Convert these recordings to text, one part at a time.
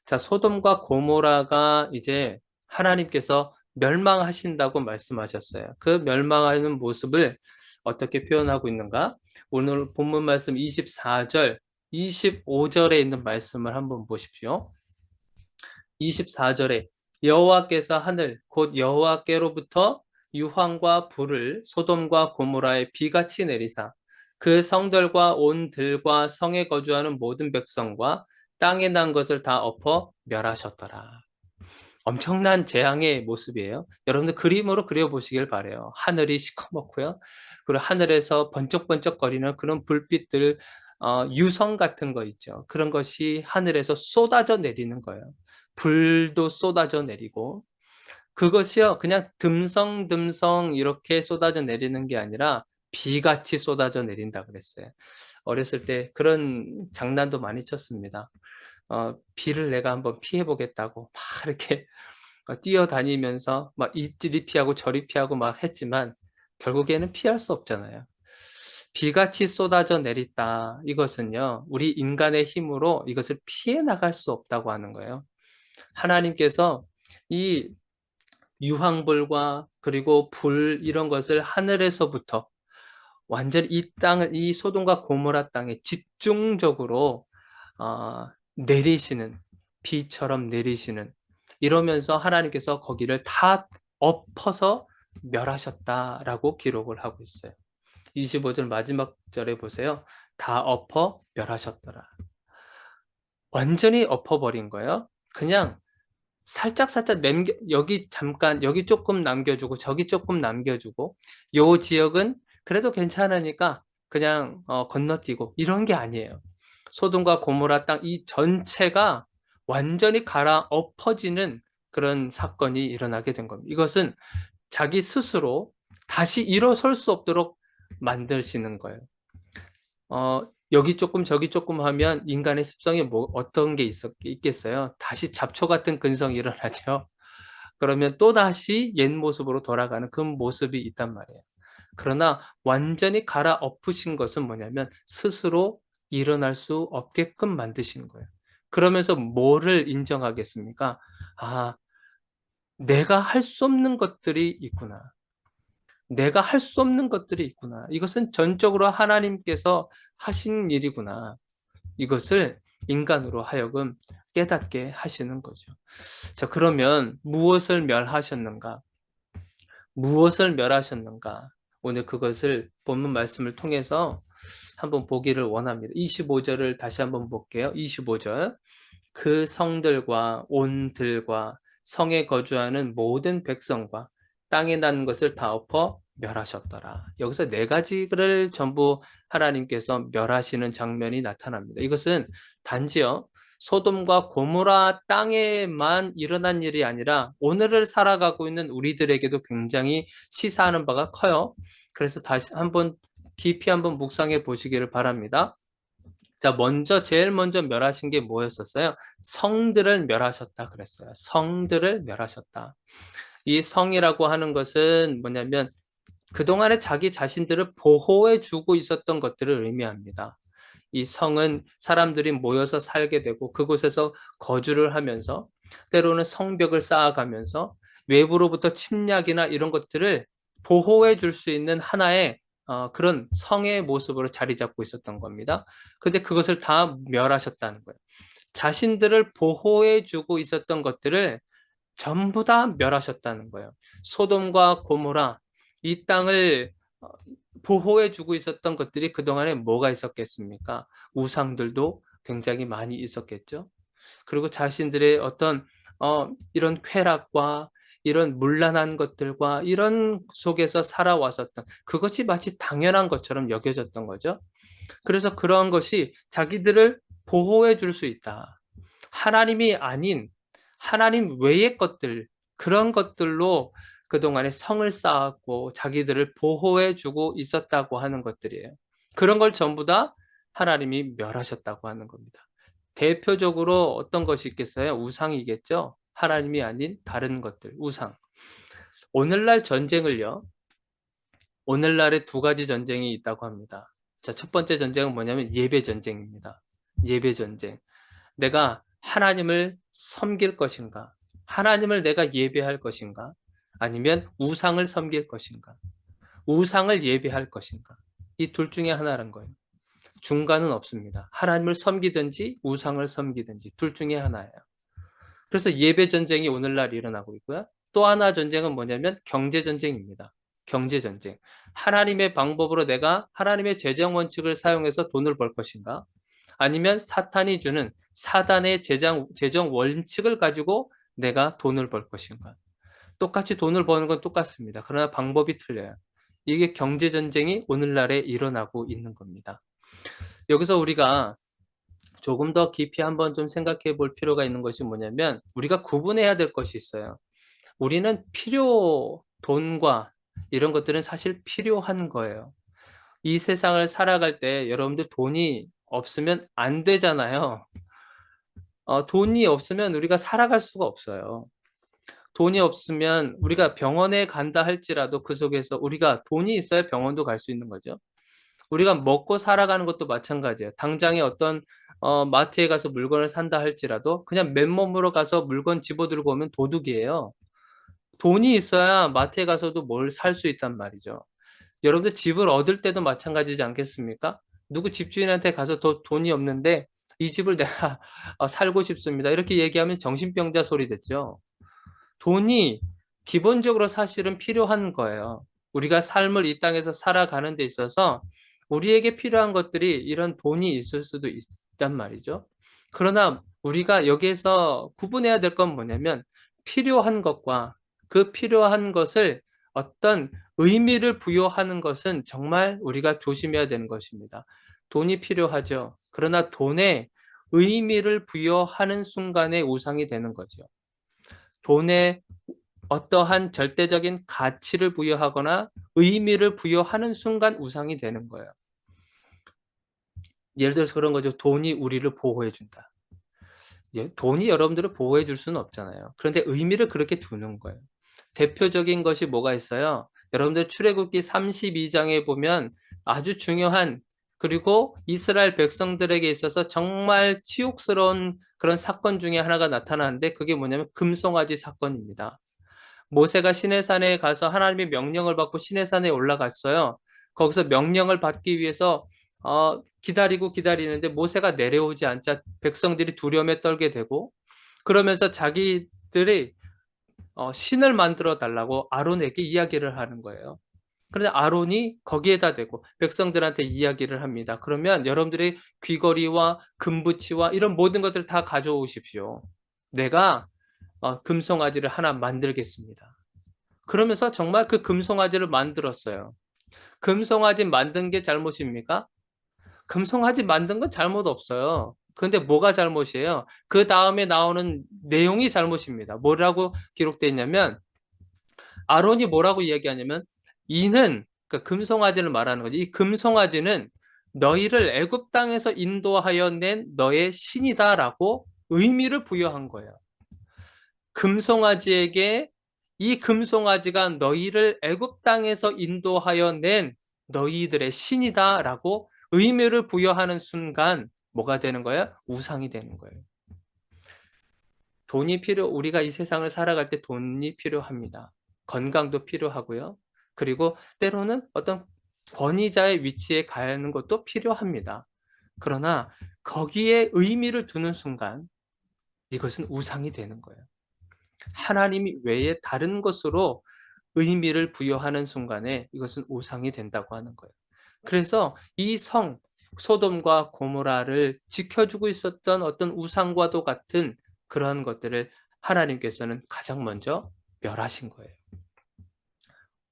자, 소돔과 고모라가 이제 하나님께서 멸망하신다고 말씀하셨어요. 그 멸망하는 모습을 어떻게 표현하고 있는가? 오늘 본문 말씀 24절, 25절에 있는 말씀을 한번 보십시오. 24절에 여호와께서 하늘 곧 여호와께로부터 유황과 불을 소돔과 고모라에 비같이 내리사 그 성들과 온 들과 성에 거주하는 모든 백성과 땅에 난 것을 다 엎어 멸하셨더라. 엄청난 재앙의 모습이에요. 여러분들 그림으로 그려보시길 바래요. 하늘이 시커멓고요. 그리고 하늘에서 번쩍번쩍거리는 그런 불빛들, 유성 같은 거 있죠. 그런 것이 하늘에서 쏟아져 내리는 거예요. 불도 쏟아져 내리고 그것이요 그냥 듬성듬성 이렇게 쏟아져 내리는 게 아니라 비같이 쏟아져 내린다 그랬어요. 어렸을 때 그런 장난도 많이 쳤습니다. 비를 내가 한번 피해 보겠다고 막 이렇게 뛰어다니면서 막 이리 피하고 저리 피하고 막 했지만 결국에는 피할 수 없잖아요. 비같이 쏟아져 내렸다. 이것은요, 우리 인간의 힘으로 이것을 피해 나갈 수 없다고 하는 거예요. 하나님께서 이 유황불과 그리고 불 이런 것을 하늘에서부터 완전히 이 땅을 이 소돔과 고모라 땅에 집중적으로 내리시는 비처럼 내리시는 이러면서 하나님께서 거기를 다 엎어서 멸하셨다라고 기록을 하고 있어요. 25절 마지막 절에 보세요. 다 엎어 멸하셨더라. 완전히 엎어버린 거예요. 그냥 살짝살짝 여기 잠깐, 여기 조금 남겨주고, 저기 조금 남겨주고, 요 지역은 그래도 괜찮으니까 그냥 건너뛰고, 이런 게 아니에요. 소돔과 고모라 땅 이 전체가 완전히 갈아 엎어지는 그런 사건이 일어나게 된 겁니다. 이것은 자기 스스로 다시 일어설 수 없도록 만드시는 거예요. 여기 조금 저기 조금 하면 인간의 습성이 뭐 어떤 게 있겠어요? 다시 잡초 같은 근성이 일어나죠. 그러면 또 다시 옛 모습으로 돌아가는 그 모습이 있단 말이에요. 그러나 완전히 갈아엎으신 것은 뭐냐면 스스로 일어날 수 없게끔 만드시는 거예요. 그러면서 뭐를 인정하겠습니까? 아, 내가 할 수 없는 것들이 있구나. 내가 할 수 없는 것들이 있구나. 이것은 전적으로 하나님께서 하신 일이구나. 이것을 인간으로 하여금 깨닫게 하시는 거죠. 자, 그러면 무엇을 멸하셨는가? 무엇을 멸하셨는가? 오늘 그것을 본문 말씀을 통해서 한번 보기를 원합니다. 25절을 다시 한번 볼게요. 25절. 그 성들과 온들과 성에 거주하는 모든 백성과 땅에 난 것을 다 엎어 멸하셨더라. 여기서 네 가지를 전부 하나님께서 멸하시는 장면이 나타납니다. 이것은 단지요 소돔과 고모라 땅에만 일어난 일이 아니라 오늘을 살아가고 있는 우리들에게도 굉장히 시사하는 바가 커요. 그래서 다시 한번 깊이 한번 묵상해 보시기를 바랍니다. 자, 제일 먼저 멸하신 게 뭐였었어요? 성들을 멸하셨다 그랬어요. 성들을 멸하셨다. 이 성이라고 하는 것은 뭐냐면 그동안에 자기 자신들을 보호해 주고 있었던 것들을 의미합니다. 이 성은 사람들이 모여서 살게 되고 그곳에서 거주를 하면서 때로는 성벽을 쌓아가면서 외부로부터 침략이나 이런 것들을 보호해 줄 수 있는 하나의 그런 성의 모습으로 자리 잡고 있었던 겁니다. 근데 그것을 다 멸하셨다는 거예요. 자신들을 보호해 주고 있었던 것들을 전부 다 멸하셨다는 거예요. 소돔과 고모라 이 땅을 보호해 주고 있었던 것들이 그동안에 뭐가 있었겠습니까? 우상들도 굉장히 많이 있었겠죠. 그리고 자신들의 어떤 이런 쾌락과 이런 문란한 것들과 이런 속에서 살아왔었던 그것이 마치 당연한 것처럼 여겨졌던 거죠. 그래서 그러한 것이 자기들을 보호해 줄 수 있다. 하나님이 아닌 하나님 외의 것들, 그런 것들로 그동안에 성을 쌓았고 자기들을 보호해 주고 있었다고 하는 것들이에요. 그런 걸 전부 다 하나님이 멸하셨다고 하는 겁니다. 대표적으로 어떤 것이 있겠어요? 우상이겠죠? 하나님이 아닌 다른 것들, 우상. 오늘날 전쟁을요, 오늘날에 두 가지 전쟁이 있다고 합니다. 자, 첫 번째 전쟁은 뭐냐면 예배 전쟁입니다. 예배 전쟁. 내가 하나님을 섬길 것인가? 하나님을 내가 예배할 것인가? 아니면 우상을 섬길 것인가? 우상을 예배할 것인가? 이 둘 중에 하나라는 거예요. 중간은 없습니다. 하나님을 섬기든지 우상을 섬기든지 둘 중에 하나예요. 그래서 예배 전쟁이 오늘날 일어나고 있고요. 또 하나 전쟁은 뭐냐면 경제 전쟁입니다. 경제 전쟁. 하나님의 방법으로 내가 하나님의 재정 원칙을 사용해서 돈을 벌 것인가? 아니면 사탄이 주는 사단의 재정 원칙을 가지고 내가 돈을 벌 것인가? 똑같이 돈을 버는 건 똑같습니다. 그러나 방법이 틀려요. 이게 경제 전쟁이 오늘날에 일어나고 있는 겁니다. 여기서 우리가 조금 더 깊이 한번 좀 생각해 볼 필요가 있는 것이 뭐냐면 우리가 구분해야 될 것이 있어요. 우리는 돈과 이런 것들은 사실 필요한 거예요. 이 세상을 살아갈 때 여러분들 돈이 없으면 안 되잖아요. 돈이 없으면 우리가 살아갈 수가 없어요. 돈이 없으면 우리가 병원에 간다 할지라도 그 속에서 우리가 돈이 있어야 병원도 갈 수 있는 거죠. 우리가 먹고 살아가는 것도 마찬가지예요. 당장에 어떤 마트에 가서 물건을 산다 할지라도 그냥 맨몸으로 가서 물건 집어들고 오면 도둑이에요. 돈이 있어야 마트에 가서도 뭘 살 수 있단 말이죠. 여러분들 집을 얻을 때도 마찬가지지 않겠습니까? 누구 집주인한테 가서 돈이 없는데 이 집을 내가 살고 싶습니다. 이렇게 얘기하면 정신병자 소리 됐죠. 돈이 기본적으로 사실은 필요한 거예요. 우리가 삶을 이 땅에서 살아가는 데 있어서 우리에게 필요한 것들이 이런 돈이 있을 수도 있단 말이죠. 그러나 우리가 여기에서 구분해야 될 건 뭐냐면 필요한 것과 그 필요한 것을 어떤 의미를 부여하는 것은 정말 우리가 조심해야 되는 것입니다. 돈이 필요하죠. 그러나 돈에 의미를 부여하는 순간에 우상이 되는 거죠. 돈에 어떠한 절대적인 가치를 부여하거나 의미를 부여하는 순간 우상이 되는 거예요. 예를 들어서 그런 거죠. 돈이 우리를 보호해 준다. 돈이 여러분들을 보호해 줄 수는 없잖아요. 그런데 의미를 그렇게 두는 거예요. 대표적인 것이 뭐가 있어요? 여러분들 출애굽기 32장에 보면 아주 중요한 그리고 이스라엘 백성들에게 있어서 정말 치욕스러운 그런 사건 중에 하나가 나타나는데 그게 뭐냐면 금송아지 사건입니다. 모세가 시내산에 가서 하나님의 명령을 받고 시내산에 올라갔어요. 거기서 명령을 받기 위해서 기다리는데 모세가 내려오지 않자 백성들이 두려움에 떨게 되고 그러면서 자기들이 신을 만들어 달라고 아론에게 이야기를 하는 거예요. 그런데 아론이 거기에다 대고 백성들한테 이야기를 합니다. 그러면 여러분들이 귀걸이와 금붙이와 이런 모든 것들을 다 가져오십시오. 내가 금송아지를 하나 만들겠습니다. 그러면서 정말 그 금송아지를 만들었어요. 금송아지 만든 게 잘못입니까? 금송아지 만든 건 잘못 없어요. 그런데 뭐가 잘못이에요? 그 다음에 나오는 내용이 잘못입니다. 뭐라고 기록되어 있냐면 아론이 뭐라고 이야기하냐면 이는 그러니까 금송아지를 말하는 거지. 이 금송아지는 너희를 애굽 땅에서 인도하여 낸 너의 신이다라고 의미를 부여한 거예요. 금송아지에게 이 금송아지가 너희를 애굽 땅에서 인도하여 낸 너희들의 신이다라고 의미를 부여하는 순간 뭐가 되는 거예요? 우상이 되는 거예요. 우리가 이 세상을 살아갈 때 돈이 필요합니다. 건강도 필요하고요. 그리고 때로는 어떤 권위자의 위치에 가는 것도 필요합니다. 그러나 거기에 의미를 두는 순간 이것은 우상이 되는 거예요. 하나님 외에 다른 것으로 의미를 부여하는 순간에 이것은 우상이 된다고 하는 거예요. 그래서 이 소돔과 고모라를 지켜주고 있었던 어떤 우상과도 같은 그러한 것들을 하나님께서는 가장 먼저 멸하신 거예요.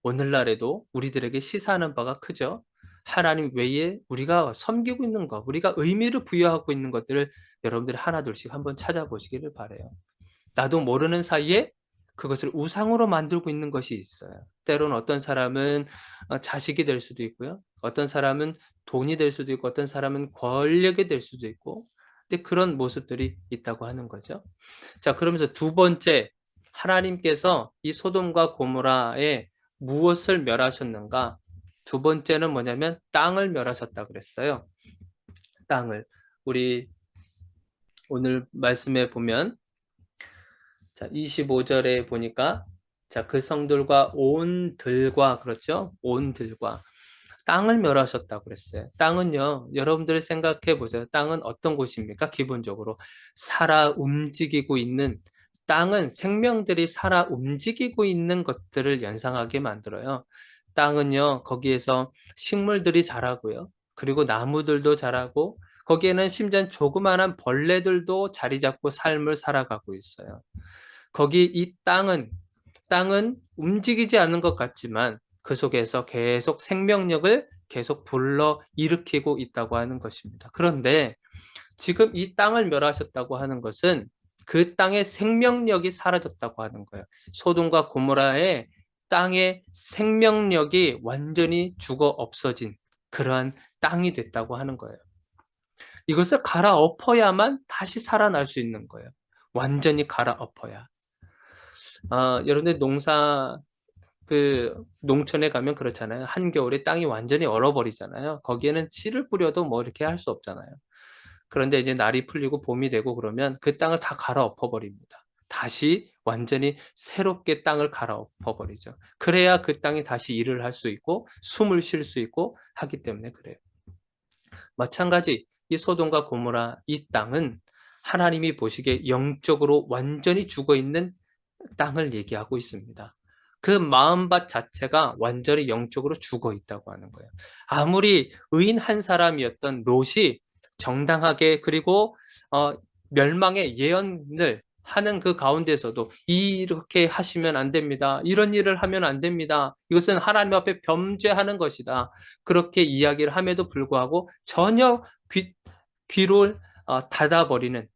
오늘날에도 우리들에게 시사하는 바가 크죠. 하나님 외에 우리가 섬기고 있는 것, 우리가 의미를 부여하고 있는 것들을 여러분들이 하나둘씩 한번 찾아보시기를 바라요. 나도 모르는 사이에 그것을 우상으로 만들고 있는 것이 있어요. 때로는 어떤 사람은 자식이 될 수도 있고요. 어떤 사람은 돈이 될 수도 있고 어떤 사람은 권력이 될 수도 있고 이제 그런 모습들이 있다고 하는 거죠. 자, 그러면서 두 번째 하나님께서 이 소돔과 고모라에 무엇을 멸하셨는가? 두 번째는 뭐냐면 땅을 멸하셨다 그랬어요. 땅을. 우리 오늘 말씀에 보면 자, 25절에 보니까 자, 그 성들과 온 들과 그렇죠? 온 들과 땅을 멸하셨다고 그랬어요. 땅은요, 여러분들 생각해 보세요. 땅은 어떤 곳입니까? 기본적으로 살아 움직이고 있는 땅은 생명들이 살아 움직이고 있는 것들을 연상하게 만들어요. 땅은요, 거기에서 식물들이 자라고요. 그리고 나무들도 자라고 거기에는 심지어 조그마한 벌레들도 자리 잡고 삶을 살아가고 있어요. 거기 이 땅은 움직이지 않는 것 같지만 그 속에서 계속 생명력을 계속 불러 일으키고 있다고 하는 것입니다. 그런데 지금 이 땅을 멸하셨다고 하는 것은 그 땅의 생명력이 사라졌다고 하는 거예요. 소돔과 고모라의 땅의 생명력이 완전히 죽어 없어진 그러한 땅이 됐다고 하는 거예요. 이것을 갈아엎어야만 다시 살아날 수 있는 거예요. 완전히 갈아엎어야. 여러분들 농촌에 가면 그렇잖아요. 한겨울에 땅이 완전히 얼어버리잖아요. 거기에는 씨를 뿌려도 뭐 이렇게 할 수 없잖아요. 그런데 이제 날이 풀리고 봄이 되고 그러면 그 땅을 다 갈아엎어 버립니다. 다시 완전히 새롭게 땅을 갈아엎어 버리죠. 그래야 그 땅이 다시 일을 할 수 있고 숨을 쉴 수 있고 하기 때문에 그래요. 마찬가지 이 소돔과 고모라 이 땅은 하나님이 보시기에 영적으로 완전히 죽어 있는 땅을 얘기하고 있습니다. 그 마음밭 자체가 완전히 영적으로 죽어 있다고 하는 거예요. 아무리 의인 한 사람이었던 롯이 정당하게 그리고 멸망의 예언을 하는 그 가운데서도 이렇게 하시면 안 됩니다. 이런 일을 하면 안 됩니다. 이것은 하나님 앞에 범죄하는 것이다. 그렇게 이야기를 함에도 불구하고 전혀 귀를 닫아버리는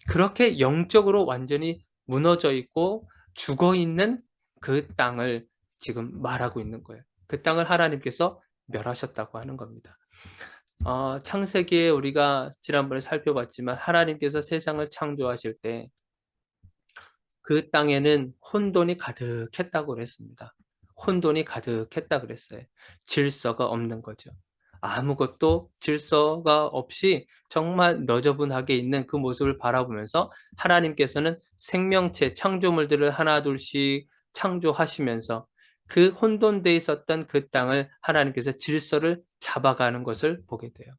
그렇게 영적으로 완전히 무너져 있고 죽어 있는 그 땅을 지금 말하고 있는 거예요. 그 땅을 하나님께서 멸하셨다고 하는 겁니다. 창세기에 우리가 지난번에 살펴봤지만 하나님께서 세상을 창조하실 때 그 땅에는 혼돈이 가득했다고 그랬습니다. 혼돈이 가득했다 그랬어요. 질서가 없는 거죠. 아무것도 질서가 없이 정말 너저분하게 있는 그 모습을 바라보면서 하나님께서는 생명체, 창조물들을 하나둘씩 창조하시면서 그 혼돈되어 있었던 그 땅을 하나님께서 질서를 잡아가는 것을 보게 돼요.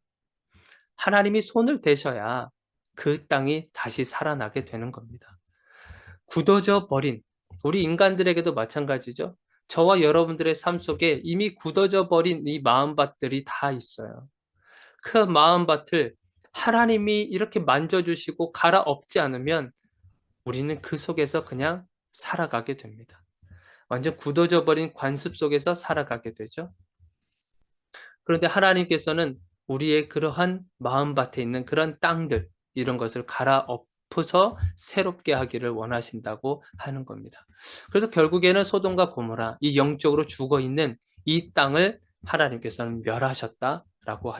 하나님이 손을 대셔야 그 땅이 다시 살아나게 되는 겁니다. 굳어져 버린 우리 인간들에게도 마찬가지죠. 저와 여러분들의 삶 속에 이미 굳어져 버린 이 마음밭들이 다 있어요. 그 마음밭을 하나님이 이렇게 만져주시고 갈아엎지 않으면 우리는 그 속에서 그냥 살아가게 됩니다. 완전 굳어져 버린 관습 속에서 살아가게 되죠. 그런데 하나님께서는 우리의 그러한 마음밭에 있는 그런 땅들, 이런 것을 갈아엎어서 새롭게 하기를 원하신다고 하는 겁니다. 그래서 결국에는 소돔과 고모라, 이 영적으로 죽어 있는 이 땅을 하나님께서는 멸하셨다라고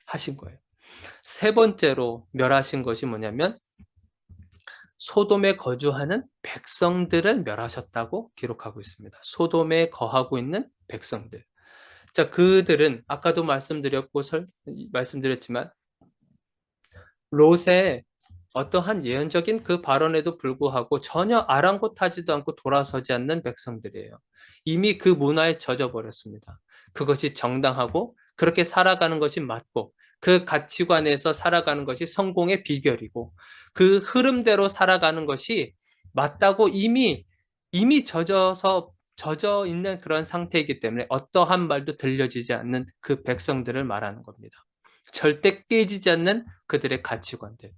하신 거예요. 세 번째로 멸하신 것이 뭐냐면 소돔에 거주하는 백성들을 멸하셨다고 기록하고 있습니다. 소돔에 거하고 있는 백성들. 자, 그들은 아까도 말씀드렸지만 롯의 어떠한 예언적인 그 발언에도 불구하고 전혀 아랑곳하지도 않고 돌아서지 않는 백성들이에요. 이미 그 문화에 젖어 버렸습니다. 그것이 정당하고 그렇게 살아가는 것이 맞고 그 가치관에서 살아가는 것이 성공의 비결이고 그 흐름대로 살아가는 것이 맞다고 이미 젖어 있는 그런 상태이기 때문에 어떠한 말도 들려지지 않는 그 백성들을 말하는 겁니다. 절대 깨지지 않는 그들의 가치관들.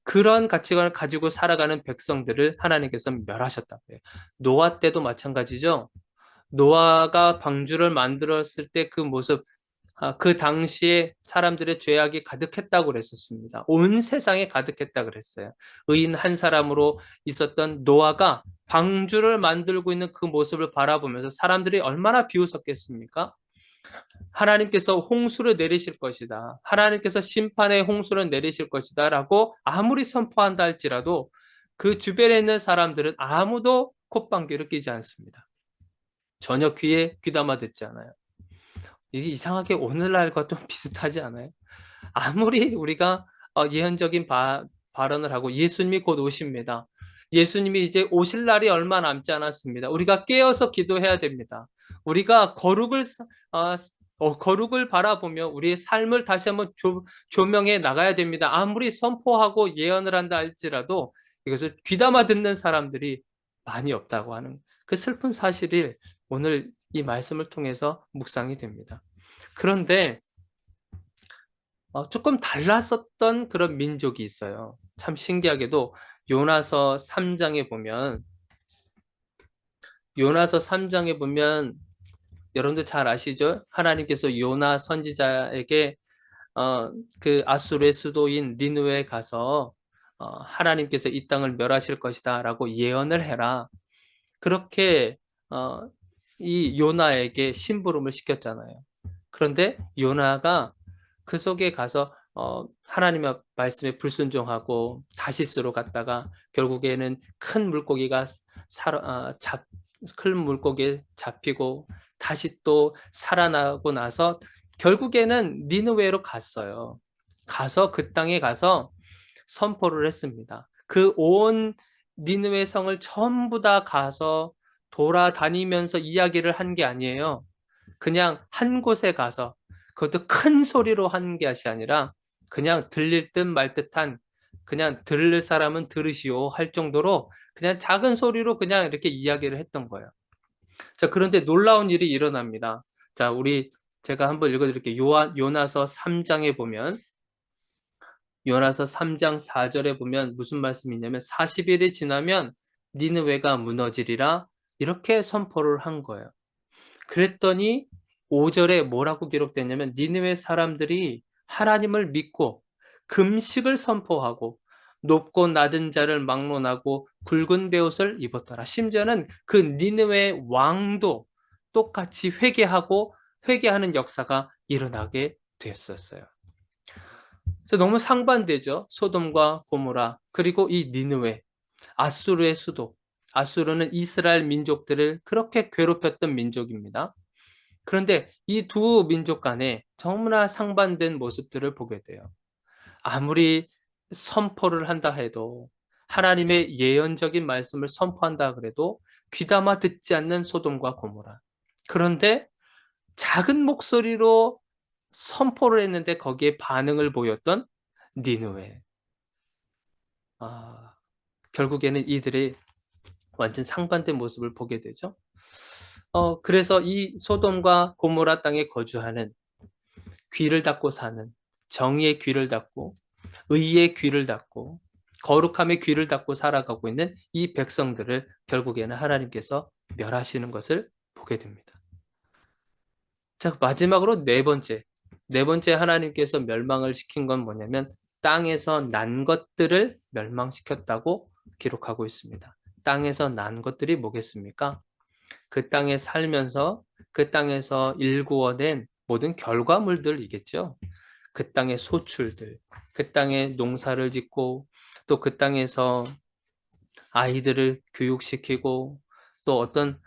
그런 가치관을 가지고 살아가는 백성들을 하나님께서 멸하셨다고 해요. 노아 때도 마찬가지죠. 노아가 방주를 만들었을 때 그 모습, 그 당시에 사람들의 죄악이 가득했다고 그랬었습니다. 온 세상에 가득했다고 그랬어요. 의인 한 사람으로 있었던 노아가 방주를 만들고 있는 그 모습을 바라보면서 사람들이 얼마나 비웃었겠습니까? 하나님께서 홍수를 내리실 것이다. 하나님께서 심판의 홍수를 내리실 것이다. 라고 아무리 선포한다 할지라도 그 주변에 있는 사람들은 아무도 콧방귀를 끼지 않습니다. 전혀 귀에 귀담아 듣지 않아요. 이게 이상하게 오늘날과 좀 비슷하지 않아요? 아무리 우리가 예언적인 발언을 하고 예수님이 곧 오십니다. 예수님이 이제 오실 날이 얼마 남지 않았습니다. 우리가 깨어서 기도해야 됩니다. 우리가 거룩을 바라보며 우리의 삶을 다시 한번 조명해 나가야 됩니다. 아무리 선포하고 예언을 한다 할지라도 이것을 귀담아 듣는 사람들이 많이 없다고 하는 그 슬픈 사실이 오늘 이 말씀을 통해서 묵상이 됩니다. 그런데 조금 달랐었던 그런 민족이 있어요. 참 신기하게도 요나서 3장에 보면 요나서 3장에 보면 여러분들 잘 아시죠? 하나님께서 요나 선지자에게 그 아수르의 수도인 니느웨에 가서 하나님께서 이 땅을 멸하실 것이다 라고 예언을 해라. 그렇게 이 요나에게 심부름을 시켰잖아요. 그런데 요나가 그 속에 가서 하나님의 말씀에 불순종하고 다시스로 갔다가 결국에는 큰 물고기에 잡히고 다시 또 살아나고 나서 결국에는 니느웨로 갔어요. 가서 그 땅에 가서 선포를 했습니다. 그 온 니느웨 성을 전부 다 가서 돌아다니면서 이야기를 한 게 아니에요. 그냥 한 곳에 가서 그것도 큰 소리로 한 것이 아니라 그냥 들릴 듯 말 듯한 그냥 들을 사람은 들으시오 할 정도로 그냥 작은 소리로 그냥 이렇게 이야기를 했던 거예요. 자, 그런데 놀라운 일이 일어납니다. 자, 제가 한번 읽어드릴게요. 요나서 3장에 보면 요나서 3장 4절에 보면 무슨 말씀이 있냐면 40일이 지나면 니느웨가 무너지리라 이렇게 선포를 한 거예요. 그랬더니 5절에 뭐라고 기록됐냐면 니느웨 사람들이 하나님을 믿고 금식을 선포하고 높고 낮은 자를 막론하고 굵은 베옷을 입었더라. 심지어는 그 니느웨 왕도 똑같이 회개하는 역사가 일어나게 되었었어요. 그래서 너무 상반되죠. 소돔과 고모라 그리고 이 니느웨 아수르의 수도. 아수르는 이스라엘 민족들을 그렇게 괴롭혔던 민족입니다. 그런데 이 두 민족 간에 너무나 상반된 모습들을 보게 돼요. 아무리 선포를 한다 해도 하나님의 예언적인 말씀을 선포한다 그래도 귀담아 듣지 않는 소돔과 고모라. 그런데 작은 목소리로 선포를 했는데 거기에 반응을 보였던 니느웨. 결국에는 이들의 완전 상반된 모습을 보게 되죠. 그래서 이 소돔과 고모라 땅에 거주하는 귀를 닫고 사는 정의의 귀를 닫고 의의 귀를 닫고 거룩함의 귀를 닫고 살아가고 있는 이 백성들을 결국에는 하나님께서 멸하시는 것을 보게 됩니다. 자, 마지막으로 네 번째 하나님께서 멸망을 시킨 건 뭐냐면 땅에서 난 것들을 멸망시켰다고 기록하고 있습니다. 땅에서 난 것들이 뭐겠습니까? 그 땅에 살면서 그 땅에서 일구어낸 모든 결과물들이겠죠. 그 땅의 소출들, 그 땅에 농사를 짓고 또 그 땅에서 아이들을 교육시키고 또 어떤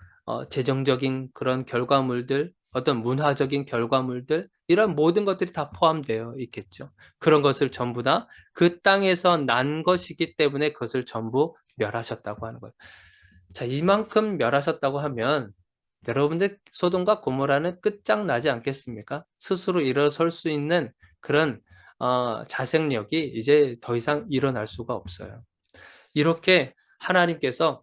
재정적인 그런 결과물들, 어떤 문화적인 결과물들 이런 모든 것들이 다 포함되어 있겠죠. 그런 것을 전부 다 그 땅에서 난 것이기 때문에 그것을 전부 멸하셨다고 하는 거예요. 자, 이만큼 멸하셨다고 하면 여러분들 소돔과 고모라는 끝장나지 않겠습니까? 스스로 일어설 수 있는 그런 자생력이 이제 더 이상 일어날 수가 없어요. 이렇게 하나님께서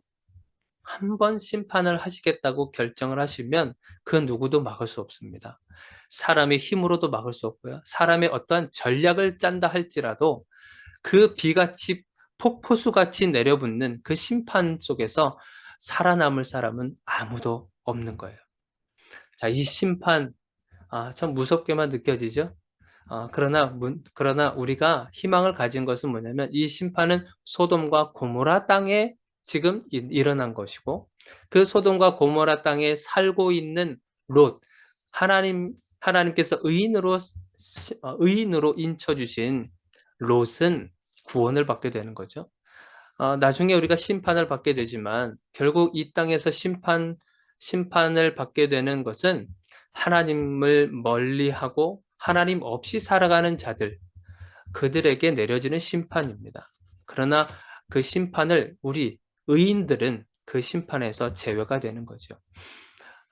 한 번 심판을 하시겠다고 결정을 하시면 그 누구도 막을 수 없습니다. 사람의 힘으로도 막을 수 없고요. 사람의 어떠한 전략을 짠다 할지라도 그 비같이 폭포수같이 내려붙는 그 심판 속에서 살아남을 사람은 아무도 없는 거예요. 자, 이 심판, 참 무섭게만 느껴지죠? 그러나 우리가 희망을 가진 것은 뭐냐면 이 심판은 소돔과 고모라 땅에 지금 일어난 것이고 그 소돔과 고모라 땅에 살고 있는 롯, 하나님께서 의인으로 인쳐주신 롯은 구원을 받게 되는 거죠. 나중에 우리가 심판을 받게 되지만 결국 이 땅에서 심판을 받게 되는 것은 하나님을 멀리하고 하나님 없이 살아가는 자들, 그들에게 내려지는 심판입니다. 그러나 그 심판을 우리 의인들은 그 심판에서 제외가 되는 거죠.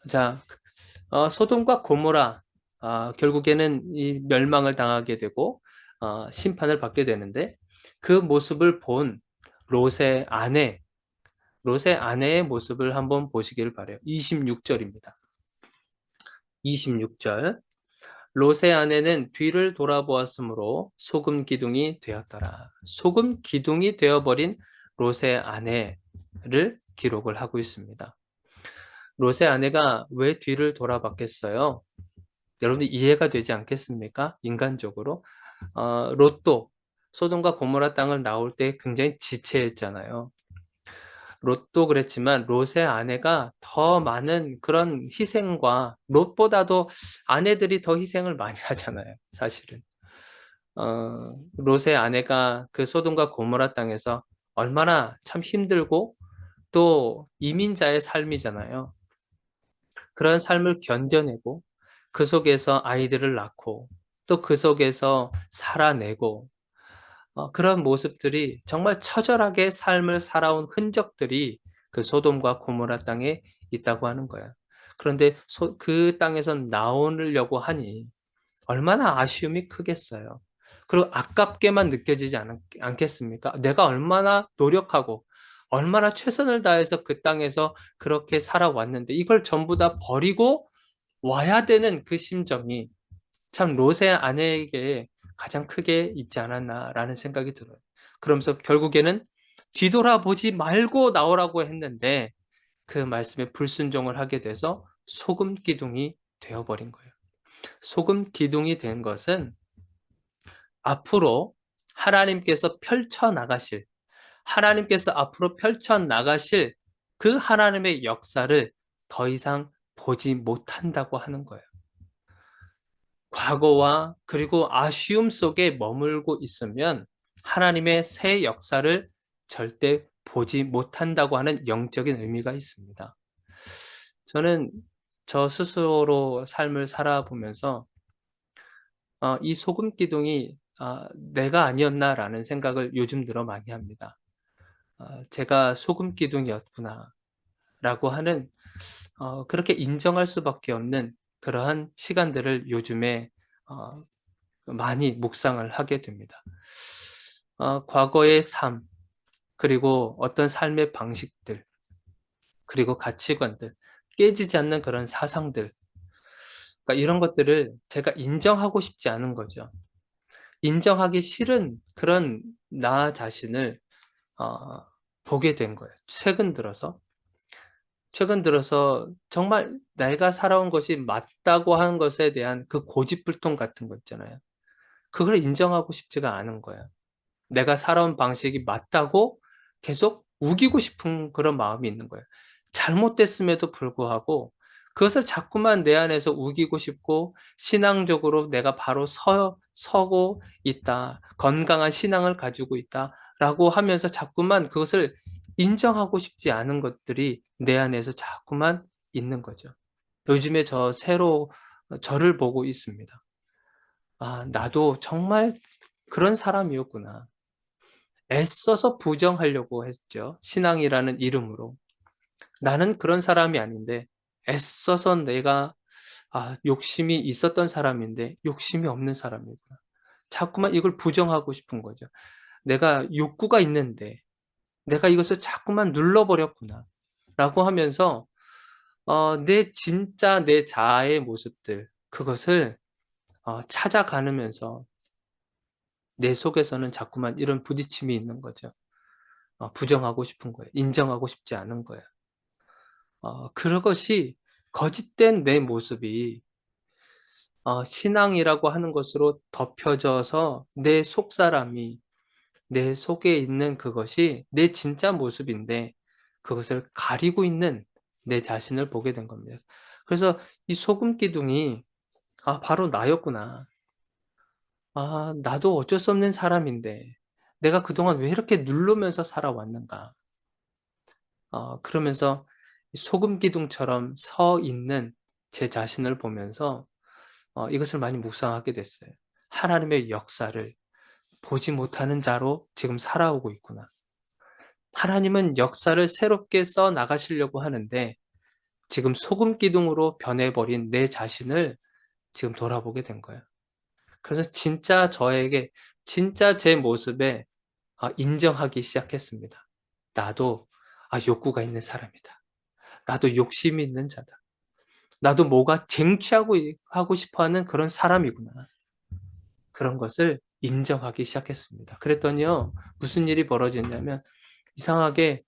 자, 소돔과 고모라 결국에는 이 멸망을 당하게 되고 심판을 받게 되는데 그 모습을 본 롯의 아내, 롯의 아내의 모습을 한번 보시기를 바라요. 26절입니다. 26절. 롯의 아내는 뒤를 돌아보았으므로 소금 기둥이 되었더라. 소금 기둥이 되어버린 롯의 아내를 기록을 하고 있습니다. 롯의 아내가 왜 뒤를 돌아봤겠어요? 여러분들 이해가 되지 않겠습니까? 인간적으로. 롯도 소돔과 고모라 땅을 나올 때 굉장히 지체했잖아요. 롯도 그랬지만 롯의 아내가 더 많은 그런 희생과 롯보다도 아내들이 더 희생을 많이 하잖아요. 사실은. 롯의 아내가 그 소돔과 고모라 땅에서 얼마나 참 힘들고 또 이민자의 삶이잖아요. 그런 삶을 견뎌내고 그 속에서 아이들을 낳고 또 그 속에서 살아내고 그런 모습들이 정말 처절하게 삶을 살아온 흔적들이 그 소돔과 고모라 땅에 있다고 하는 거예요. 그런데 그 땅에서 나오려고 하니 얼마나 아쉬움이 크겠어요. 그리고 아깝게만 느껴지지 않겠습니까? 내가 얼마나 노력하고 얼마나 최선을 다해서 그 땅에서 그렇게 살아왔는데 이걸 전부 다 버리고 와야 되는 그 심정이 참 롯의 아내에게 가장 크게 있지 않았나라는 생각이 들어요. 그러면서 결국에는 뒤돌아보지 말고 나오라고 했는데 그 말씀에 불순종을 하게 돼서 소금 기둥이 되어버린 거예요. 소금 기둥이 된 것은 앞으로 하나님께서 앞으로 펼쳐나가실 그 하나님의 역사를 더 이상 보지 못한다고 하는 거예요. 과거와 그리고 아쉬움 속에 머물고 있으면 하나님의 새 역사를 절대 보지 못한다고 하는 영적인 의미가 있습니다. 저는 저 스스로 삶을 살아보면서 이 소금 기둥이 내가 아니었나라는 생각을 요즘 들어 많이 합니다. 제가 소금 기둥이었구나라고 하는 그렇게 인정할 수밖에 없는 그러한 시간들을 요즘에 많이 묵상을 하게 됩니다. 과거의 삶, 그리고 어떤 삶의 방식들, 그리고 가치관들, 깨지지 않는 그런 사상들, 그러니까 이런 것들을 제가 인정하고 싶지 않은 거죠. 인정하기 싫은 그런 나 자신을 어, 보게 된 거예요. 최근 들어서 정말 내가 살아온 것이 맞다고 하는 것에 대한 그 고집불통 같은 거 있잖아요. 그걸 인정하고 싶지가 않은 거예요. 내가 살아온 방식이 맞다고 계속 우기고 싶은 그런 마음이 있는 거예요. 잘못됐음에도 불구하고 그것을 자꾸만 내 안에서 우기고 싶고 신앙적으로 내가 바로 서고 있다. 건강한 신앙을 가지고 있다라고 하면서 자꾸만 그것을 인정하고 싶지 않은 것들이 내 안에서 자꾸만 있는 거죠. 요즘에 저를 보고 있습니다. 나도 정말 그런 사람이었구나. 애써서 부정하려고 했죠. 신앙이라는 이름으로. 나는 그런 사람이 아닌데 애써서 내가 욕심이 있었던 사람인데 욕심이 없는 사람이구나. 자꾸만 이걸 부정하고 싶은 거죠. 내가 욕구가 있는데 내가 이것을 자꾸만 눌러버렸구나. 라고 하면서 내 자아의 모습들 그것을 찾아가면서 내 속에서는 자꾸만 이런 부딪힘이 있는 거죠. 부정하고 싶은 거예요. 인정하고 싶지 않은 거예요. 그것이 거짓된 내 모습이 신앙이라고 하는 것으로 덮여져서 내 속사람이 내 속에 있는 그것이 내 진짜 모습인데 그것을 가리고 있는 내 자신을 보게 된 겁니다. 그래서 이 소금 기둥이 바로 나였구나. 나도 어쩔 수 없는 사람인데 내가 그동안 왜 이렇게 누르면서 살아왔는가. 그러면서 소금 기둥처럼 서 있는 제 자신을 보면서 이것을 많이 묵상하게 됐어요. 하나님의 역사를 보지 못하는 자로 지금 살아오고 있구나. 하나님은 역사를 새롭게 써 나가시려고 하는데 지금 소금 기둥으로 변해버린 내 자신을 지금 돌아보게 된 거예요. 그래서 진짜 제 모습에 인정하기 시작했습니다. 나도 욕구가 있는 사람이다. 나도 욕심이 있는 자다. 나도 뭐가 쟁취하고 하고 싶어하는 그런 사람이구나. 그런 것을 인정하기 시작했습니다. 그랬더니요, 무슨 일이 벌어졌냐면 이상하게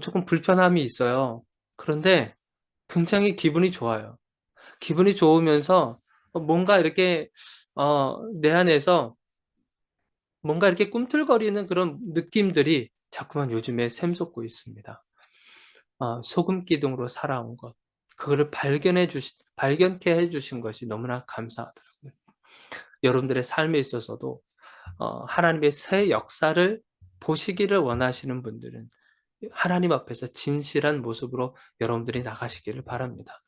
조금 불편함이 있어요. 그런데 굉장히 기분이 좋아요. 기분이 좋으면서 뭔가 이렇게 내 안에서 뭔가 이렇게 꿈틀거리는 그런 느낌들이 자꾸만 요즘에 샘솟고 있습니다. 소금 기둥으로 살아온 것, 그거를 발견케 해주신 것이 너무나 감사하더라고요. 여러분들의 삶에 있어서도 하나님의 새 역사를 보시기를 원하시는 분들은 하나님 앞에서 진실한 모습으로 여러분들이 나가시기를 바랍니다.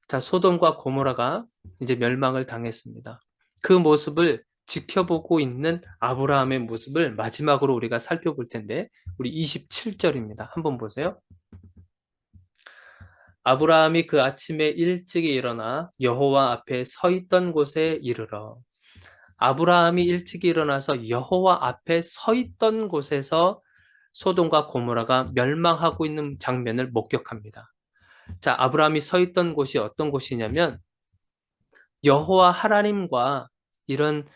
자, 소돔과 고모라가 이제 멸망을 당했습니다. 그 모습을 지켜보고 있는 아브라함의 모습을 마지막으로 우리가 살펴볼 텐데, 우리 27절입니다. 한번 보세요. 아브라함이 그 아침에 일찍이 일어나 여호와 앞에 서 있던 곳에 이르러. 아브라함이 일찍 일어나서 여호와 앞에 서 있던 곳에서 소돔과 고모라가 멸망하고 있는 장면을 목격합니다. 자, 아브라함이 서 있던 곳이 어떤 곳이냐면 여호와 하나님과 이런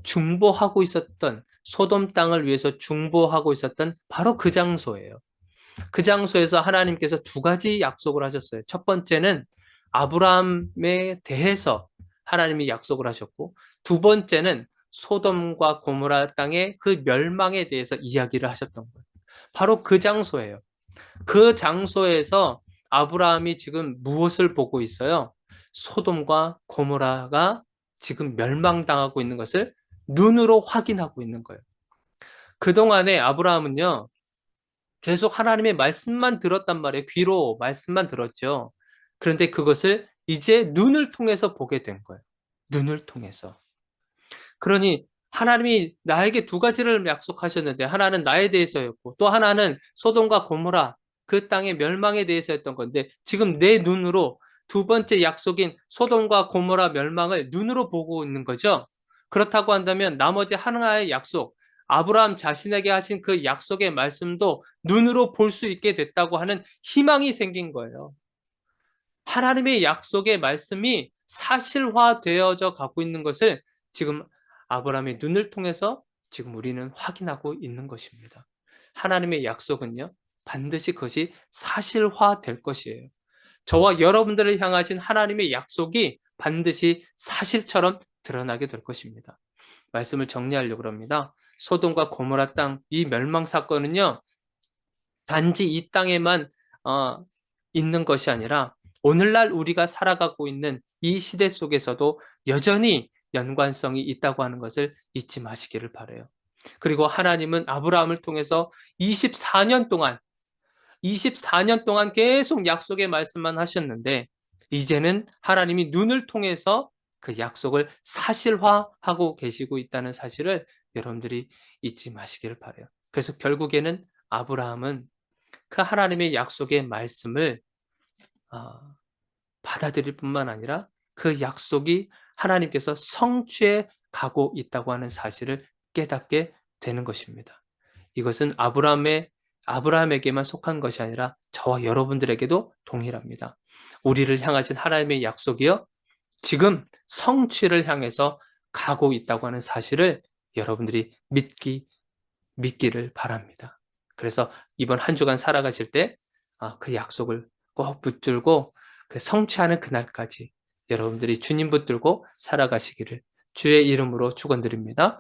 중보하고 있었던, 소돔 땅을 위해서 중보하고 있었던 바로 그 장소예요. 그 장소에서 하나님께서 두 가지 약속을 하셨어요. 첫 번째는 아브라함에 대해서 하나님이 약속을 하셨고, 두 번째는 소돔과 고모라 땅의 그 멸망에 대해서 이야기를 하셨던 거예요. 바로 그 장소예요. 그 장소에서 아브라함이 지금 무엇을 보고 있어요? 소돔과 고모라가 지금 멸망당하고 있는 것을 눈으로 확인하고 있는 거예요. 그동안에 아브라함은요, 계속 하나님의 말씀만 들었단 말이에요. 귀로 말씀만 들었죠. 그런데 그것을 이제 눈을 통해서 보게 된 거예요. 눈을 통해서. 그러니 하나님이 나에게 두 가지를 약속하셨는데, 하나는 나에 대해서였고 또 하나는 소돔과 고모라 그 땅의 멸망에 대해서였던 건데, 지금 내 눈으로 두 번째 약속인 소돔과 고모라 멸망을 눈으로 보고 있는 거죠. 그렇다고 한다면 나머지 하나의 약속, 아브라함 자신에게 하신 그 약속의 말씀도 눈으로 볼 수 있게 됐다고 하는 희망이 생긴 거예요. 하나님의 약속의 말씀이 사실화되어져 가고 있는 것을 지금 아브라함의 눈을 통해서 지금 우리는 확인하고 있는 것입니다. 하나님의 약속은요, 반드시 그것이 사실화될 것이에요. 저와 여러분들을 향하신 하나님의 약속이 반드시 사실처럼 드러나게 될 것입니다. 말씀을 정리하려고 합니다. 소돔과 고모라 땅 이 멸망 사건은요, 단지 이 땅에만 있는 것이 아니라 오늘날 우리가 살아가고 있는 이 시대 속에서도 여전히 연관성이 있다고 하는 것을 잊지 마시기를 바라요. 그리고 하나님은 아브라함을 통해서 24년 동안 계속 약속의 말씀만 하셨는데, 이제는 하나님이 눈을 통해서 그 약속을 사실화하고 계시고 있다는 사실을 여러분들이 잊지 마시기를 바라요. 그래서 결국에는 아브라함은 그 하나님의 약속의 말씀을 받아들일 뿐만 아니라 그 약속이 하나님께서 성취해 가고 있다고 하는 사실을 깨닫게 되는 것입니다. 이것은 아브라함에게만 속한 것이 아니라 저와 여러분들에게도 동일합니다. 우리를 향하신 하나님의 약속이요, 지금 성취를 향해서 가고 있다고 하는 사실을 여러분들이 믿기를 바랍니다. 그래서 이번 한 주간 살아가실 때 그 약속을 꼭 붙들고 그 성취하는 그날까지 여러분들이 주님 붙들고 살아가시기를 주의 이름으로 축원드립니다.